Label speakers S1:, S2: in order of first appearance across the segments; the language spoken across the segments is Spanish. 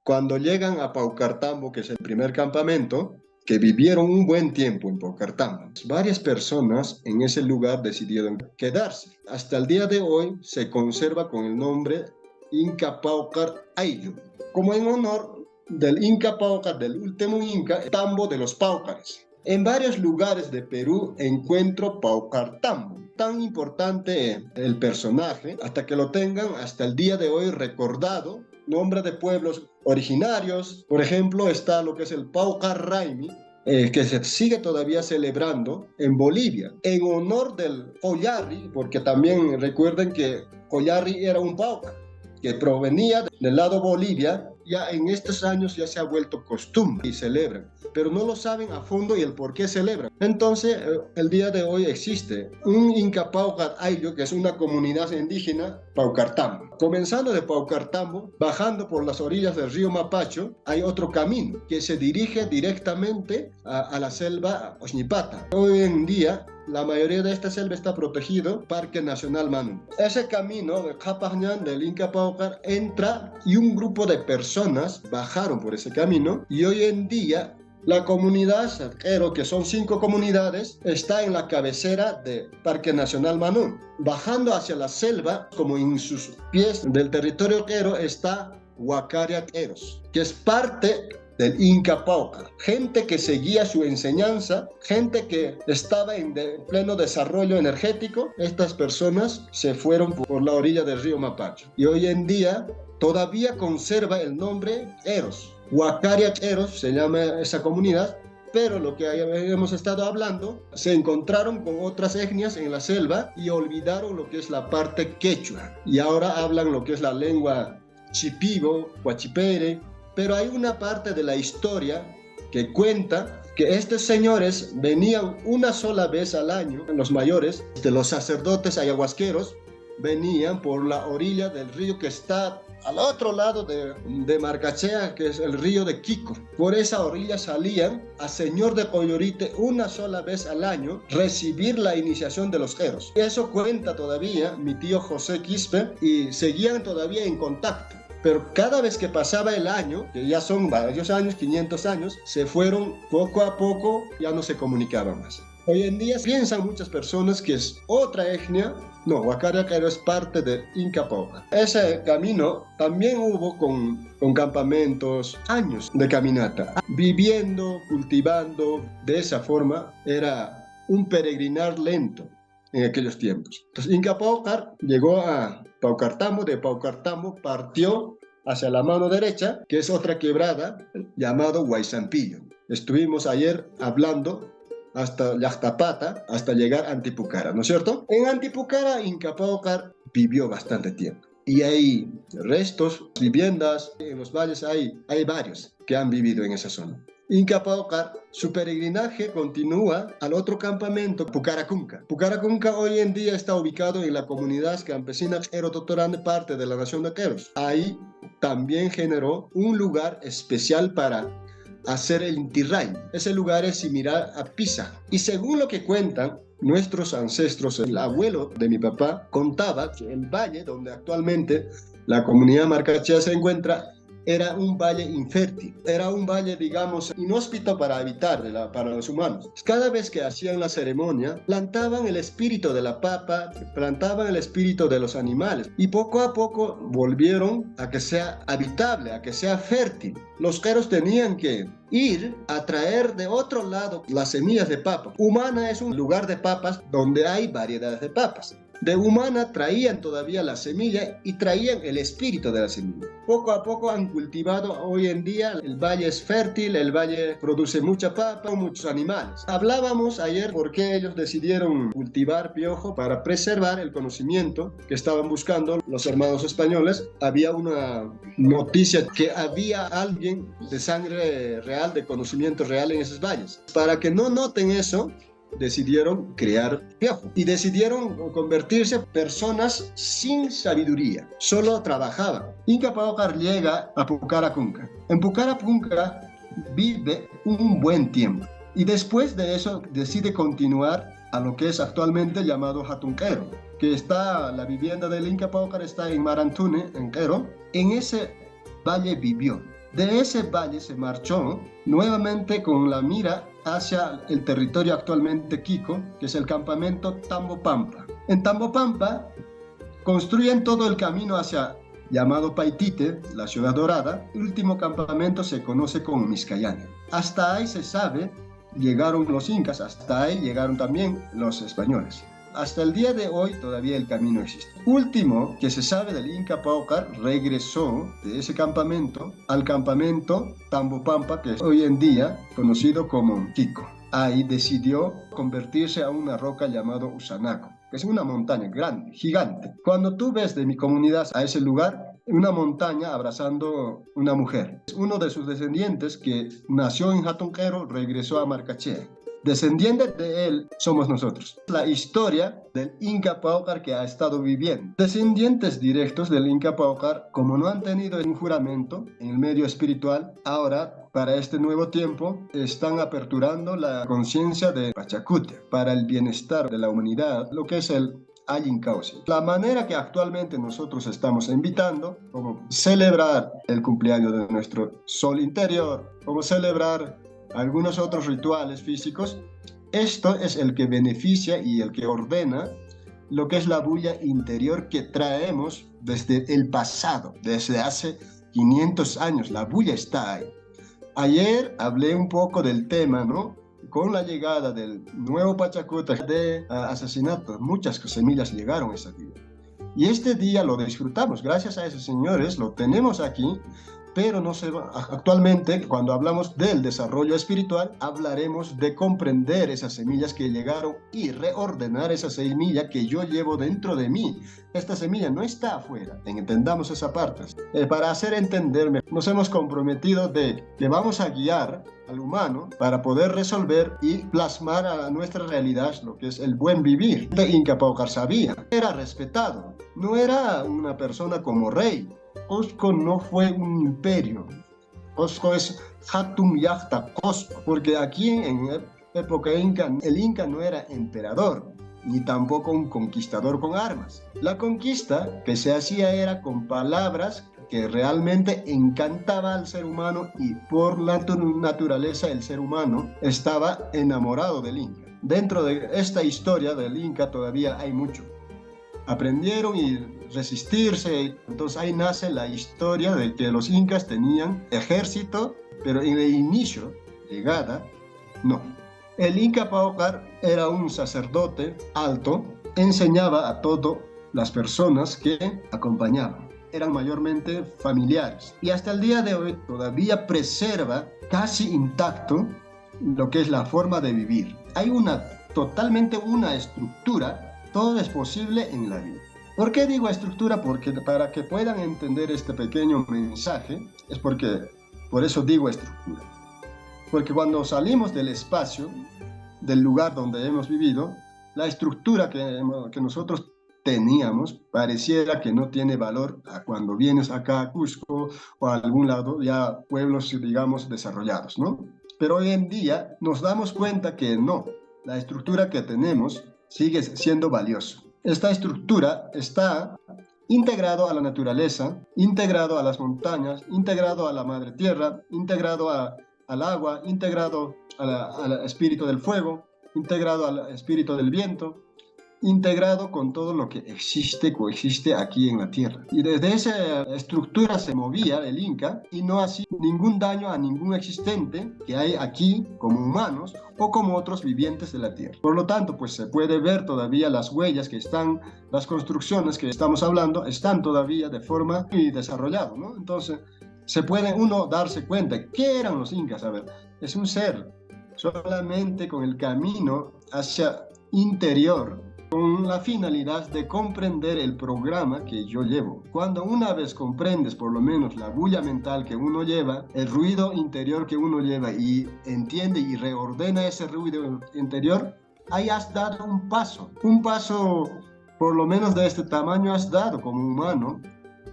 S1: Cuando llegan a Paucartambo, que es el primer campamento, que vivieron un buen tiempo en Paucartambo, varias personas en ese lugar decidieron quedarse. Hasta el día de hoy se conserva con el nombre Inca Paucar Ayllu, como en honor del Inca Paucar, del último Inca, Tambo de los Paucares. En varios lugares de Perú encuentro Paucartambo. Tan importante el personaje, hasta que lo tengan hasta el día de hoy recordado, nombre de pueblos originarios. Por ejemplo, está lo que es el Paucar Raimi, que se sigue todavía celebrando en Bolivia, en honor del Collarri, porque también recuerden que Collarri era un Paucar que provenía del lado Bolivia. Ya en estos años ya se ha vuelto costumbre y celebran, pero no lo saben a fondo y el por qué celebran. Entonces, el día de hoy existe un Inca Paucar Ayllu, que es una comunidad indígena, Paucartambo. Comenzando de Paucartambo, bajando por las orillas del río Mapacho, hay otro camino que se dirige directamente a la selva Oxñipata. Hoy en día, la mayoría de esta selva está protegido, Parque Nacional Manu. Ese camino de Capajñán, del Inca Paucar, entra y un grupo de personas bajaron por ese camino y hoy en día la comunidad Salquero, que son 5 comunidades, está en la cabecera de Parque Nacional Manún. Bajando hacia la selva, como en sus pies del territorio quero, está Huacaria Queros, que es parte del Inca Paucar. Gente que seguía su enseñanza, gente que estaba en pleno desarrollo energético. Estas personas se fueron por la orilla del río Mapacho. Y hoy en día todavía conserva el nombre Queros. Huacaria Queros se llama esa comunidad, pero lo que hemos estado hablando, se encontraron con otras etnias en la selva y olvidaron lo que es la parte quechua. Y ahora hablan lo que es la lengua chipibo, huachipere, pero hay una parte de la historia que cuenta que estos señores venían una sola vez al año, los mayores, de los sacerdotes ayahuasqueros, venían por la orilla del río que está al otro lado de Marcachea, que es el río de Quico. Por esa orilla salían a Señor de Coyorite una sola vez al año recibir la iniciación de los queros. Eso cuenta todavía mi tío José Quispe y seguían todavía en contacto. Pero cada vez que pasaba el año, que ya son varios años, 500 años, se fueron poco a poco, ya no se comunicaban más. Hoy en día piensan muchas personas que es otra etnia. No, Huacaria Quero es parte de Inca Paucar. Ese camino también hubo con campamentos, años de caminata. Viviendo, cultivando, de esa forma era un peregrinar lento en aquellos tiempos. Entonces Inca Paucar llegó a Paucartambo, de Paucartambo partió hacia la mano derecha, que es otra quebrada, llamado Huayzampillo. Estuvimos ayer hablando hasta Llactapata, hasta llegar a Antipucara, ¿no es cierto? En Antipucara, Inca Paucar vivió bastante tiempo. Y hay restos, viviendas, en los valles hay varios que han vivido en esa zona. Inca Paucar, su peregrinaje continúa al otro campamento, Pucaracunca. Pucaracunca hoy en día está ubicado en la comunidad campesina Quero Totorane, parte de la nación de Queros. Ahí también generó un lugar especial para hacer el Inti Raymi. Ese lugar es similar a Pisa. Y según lo que cuentan nuestros ancestros, el abuelo de mi papá contaba que el valle donde actualmente la comunidad Marcachea se encuentra era un valle infértil, era un valle, digamos, inhóspito para habitar para los humanos. Cada vez que hacían la ceremonia, plantaban el espíritu de la papa, plantaban el espíritu de los animales y poco a poco volvieron a que sea habitable, a que sea fértil. Los queros tenían que ir a traer de otro lado las semillas de papa. Humana es un lugar de papas donde hay variedades de papas. De Humana traían todavía la semilla y traían el espíritu de la semilla. Poco a poco han cultivado. Hoy en día el valle es fértil, el valle produce mucha papa, muchos animales. Hablábamos ayer por qué ellos decidieron cultivar piojo para preservar el conocimiento que estaban buscando los hermanos españoles. Había una noticia que había alguien de sangre real, de conocimiento real en esos valles. Para que no noten eso, decidieron crear piojo y decidieron convertirse en personas sin sabiduría, solo trabajaban. Inca Paucar llega a Pucaracunca. En Pucaracunca vive un buen tiempo y después de eso decide continuar a lo que es actualmente llamado Hatunquero, que está, la vivienda del Inca Paucar está en Marantune, en Quero. En ese valle vivió De ese valle se marchó nuevamente con la mira hacia el territorio actualmente Quico, que es el campamento Tambopampa. En Tambopampa construyen todo el camino hacia llamado Paitite, la ciudad dorada. El último campamento se conoce como Miscayane. Hasta ahí se sabe, llegaron los incas, hasta ahí llegaron también los españoles. Hasta el día de hoy todavía el camino existe. Último que se sabe del Inca Paucar, regresó de ese campamento al campamento Tambopampa, que es hoy en día conocido como Quico. Ahí decidió convertirse a una roca llamada Usanaco, que es una montaña grande, gigante. Cuando tú ves de mi comunidad a ese lugar, una montaña abrazando una mujer. Uno de sus descendientes que nació en Hatunquero regresó a Marcachea. Descendientes de él somos nosotros. La historia del Inca Paucar que ha estado viviendo. Descendientes directos del Inca Paucar, como no han tenido un juramento en el medio espiritual, ahora, para este nuevo tiempo, están aperturando la conciencia de Pachacuti para el bienestar de la humanidad, lo que es el Allincausi. La manera que actualmente nosotros estamos invitando, como celebrar el cumpleaños de nuestro sol interior, como celebrar algunos otros rituales físicos, esto es el que beneficia y el que ordena lo que es la bulla interior que traemos desde el pasado, desde hace 500 años. La bulla está ahí. Ayer hablé un poco del tema, ¿no? Con la llegada del nuevo Pachacuti de asesinatos, muchas semillas llegaron ese día. Y este día lo disfrutamos, gracias a esos señores, lo tenemos aquí. Pero no se va. Actualmente, cuando hablamos del desarrollo espiritual, hablaremos de comprender esas semillas que llegaron y reordenar esa semilla que yo llevo dentro de mí. Esta semilla no está afuera. Entendamos esa parte. Para hacer entenderme, nos hemos comprometido de que vamos a guiar al humano para poder resolver y plasmar a nuestra realidad lo que es el buen vivir. El Inca Paucar sabía, era respetado, no era una persona como rey. Cusco no fue un imperio. Cusco es Hatum Yachta Cusco, porque aquí en época inca, el inca no era emperador, ni tampoco un conquistador con armas. La conquista que se hacía era con palabras que realmente encantaba al ser humano y por la naturaleza el ser humano estaba enamorado del inca. Dentro de esta historia del inca todavía hay mucho. Aprendieron y resistirse, entonces ahí nace la historia de que los incas tenían ejército, pero en el inicio, llegada, no. El Inca Paucar era un sacerdote alto, enseñaba a todas las personas que acompañaban. Eran mayormente familiares y hasta el día de hoy todavía preserva casi intacto lo que es la forma de vivir. Hay totalmente una estructura. Todo es posible en la vida. ¿Por qué digo estructura? Porque para que puedan entender este pequeño mensaje, por eso digo estructura. Porque cuando salimos del espacio, del lugar donde hemos vivido, la estructura que nosotros teníamos pareciera que no tiene valor cuando vienes acá a Cusco o a algún lado, ya pueblos, digamos, desarrollados, ¿no? Pero hoy en día nos damos cuenta que no, la estructura que tenemos sigue siendo valioso. Esta estructura está integrado a la naturaleza, integrado a las montañas, integrado a la madre tierra, integrado al agua, integrado al espíritu del fuego, integrado al espíritu del viento, integrado con todo lo que coexiste aquí en la tierra. Y desde esa estructura se movía el Inca y no hacía ningún daño a ningún existente que hay aquí como humanos o como otros vivientes de la tierra. Por lo tanto, pues se puede ver todavía las huellas que están, las construcciones que estamos hablando, están todavía de forma muy desarrollada, ¿no? Entonces, se puede uno darse cuenta, ¿qué eran los incas? A ver, es un ser solamente con el camino hacia interior, con la finalidad de comprender el programa que yo llevo. Cuando una vez comprendes por lo menos la bulla mental que uno lleva, el ruido interior que uno lleva y entiende y reordena ese ruido interior, ahí has dado un paso por lo menos de este tamaño has dado como humano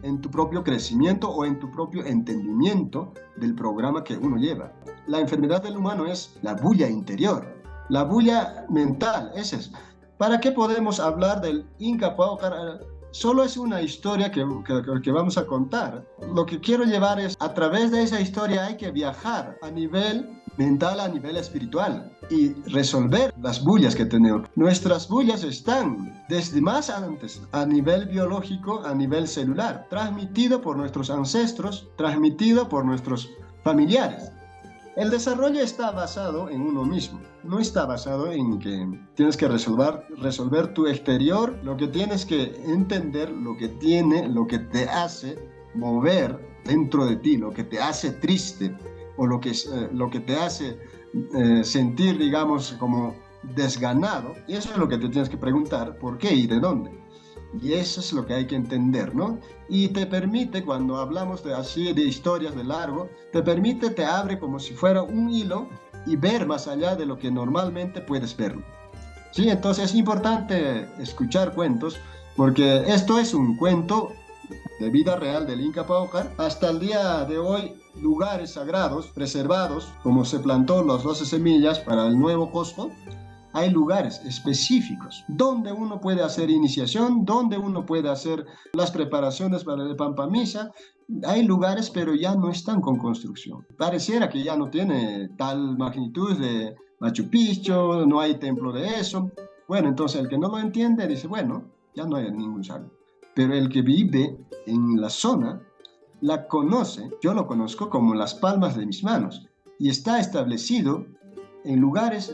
S1: en tu propio crecimiento o en tu propio entendimiento del programa que uno lleva. La enfermedad del humano es la bulla interior, la bulla mental, ese es. ¿Para qué podemos hablar del Inca Paucar solo es una historia que vamos a contar. Lo que quiero llevar es, a través de esa historia hay que viajar a nivel mental, a nivel espiritual y resolver las bullas que tenemos. Nuestras bullas están desde más antes, a nivel biológico, a nivel celular, transmitido por nuestros ancestros, transmitido por nuestros familiares. El desarrollo está basado en uno mismo, no está basado en que tienes que resolver tu exterior, lo que tienes que entender, lo que te hace mover dentro de ti, lo que te hace triste o lo que te hace sentir, digamos, como desganado. Y eso es lo que te tienes que preguntar, ¿por qué y de dónde? Y eso es lo que hay que entender, ¿no? Y te permite, cuando hablamos de historias de largo, te abre como si fuera un hilo y ver más allá de lo que normalmente puedes ver. Sí, entonces es importante escuchar cuentos, porque esto es un cuento de vida real del Inca Paucar. Hasta el día de hoy, lugares sagrados, preservados, como se plantó las 12 semillas para el nuevo Cusco, hay lugares específicos donde uno puede hacer iniciación, donde uno puede hacer las preparaciones para el Pampa Misa. Hay lugares, pero ya no están con construcción. Pareciera que ya no tiene tal magnitud de Machu Picchu, no hay templo de eso. Bueno, entonces el que no lo entiende dice, bueno, ya no hay ningún sabio. Pero el que vive en la zona la conoce, yo lo conozco como las palmas de mis manos, y está establecido en lugares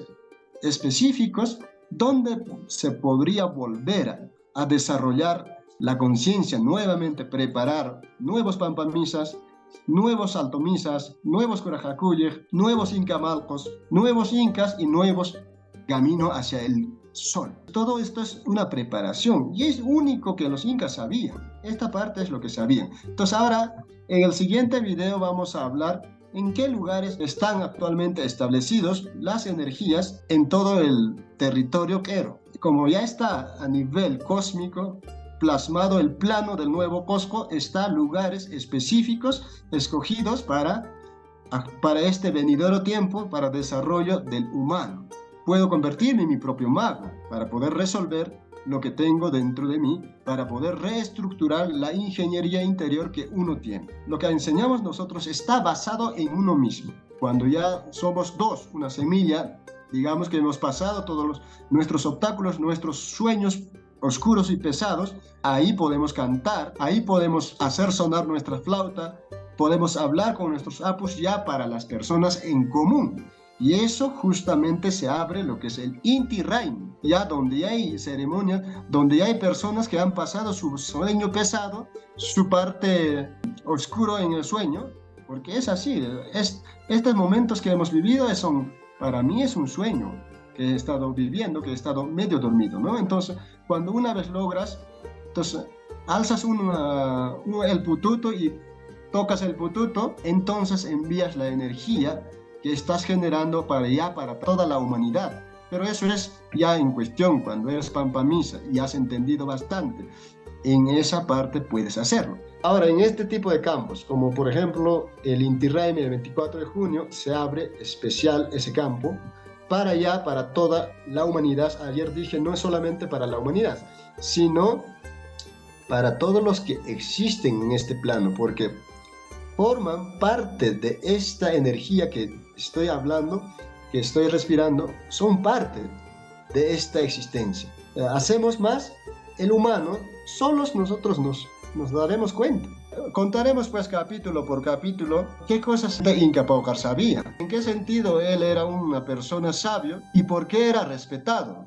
S1: específicos donde se podría volver a desarrollar la conciencia, nuevamente preparar nuevos pampamisas, nuevos altomisas, nuevos curajacuyes, nuevos incamalcos, nuevos incas y nuevos caminos hacia el sol. Todo esto es una preparación y es único que los incas sabían. Esta parte es lo que sabían. Entonces ahora en el siguiente video vamos a hablar en qué lugares están actualmente establecidos las energías en todo el territorio quero. Como ya está a nivel cósmico plasmado el plano del nuevo Cusco, están lugares específicos escogidos para este venidero tiempo, para desarrollo del humano. Puedo convertirme en mi propio mago para poder resolver lo que tengo dentro de mí, para poder reestructurar la ingeniería interior que uno tiene. Lo que enseñamos nosotros está basado en uno mismo. Cuando ya somos dos, una semilla, digamos que hemos pasado todos nuestros obstáculos, nuestros sueños oscuros y pesados, ahí podemos cantar, ahí podemos hacer sonar nuestra flauta, podemos hablar con nuestros apus ya para las personas en común. Y eso justamente se abre lo que es el Inti Raymi, ya donde hay ceremonias, donde hay personas que han pasado su sueño pesado, su parte oscuro en el sueño, porque es así, estos momentos que hemos vivido para mí es un sueño que he estado viviendo, que he estado medio dormido, ¿no? Entonces, cuando una vez logras, entonces alzas el pututo y tocas el pututo, entonces envías la energía que estás generando para toda la humanidad. Pero eso es ya en cuestión, cuando eres pampamisa y has entendido bastante, en esa parte puedes hacerlo. Ahora, en este tipo de campos, como por ejemplo el Inti Raymi el 24 de junio, se abre especial ese campo para toda la humanidad. Ayer dije, no es solamente para la humanidad, sino para todos los que existen en este plano, porque forman parte de esta energía que estoy hablando, que estoy respirando, son parte de esta existencia. Hacemos más, el humano, solos nosotros nos daremos cuenta. Contaremos pues capítulo por capítulo qué cosas de Inca Paucar sabía, en qué sentido él era una persona sabio y por qué era respetado.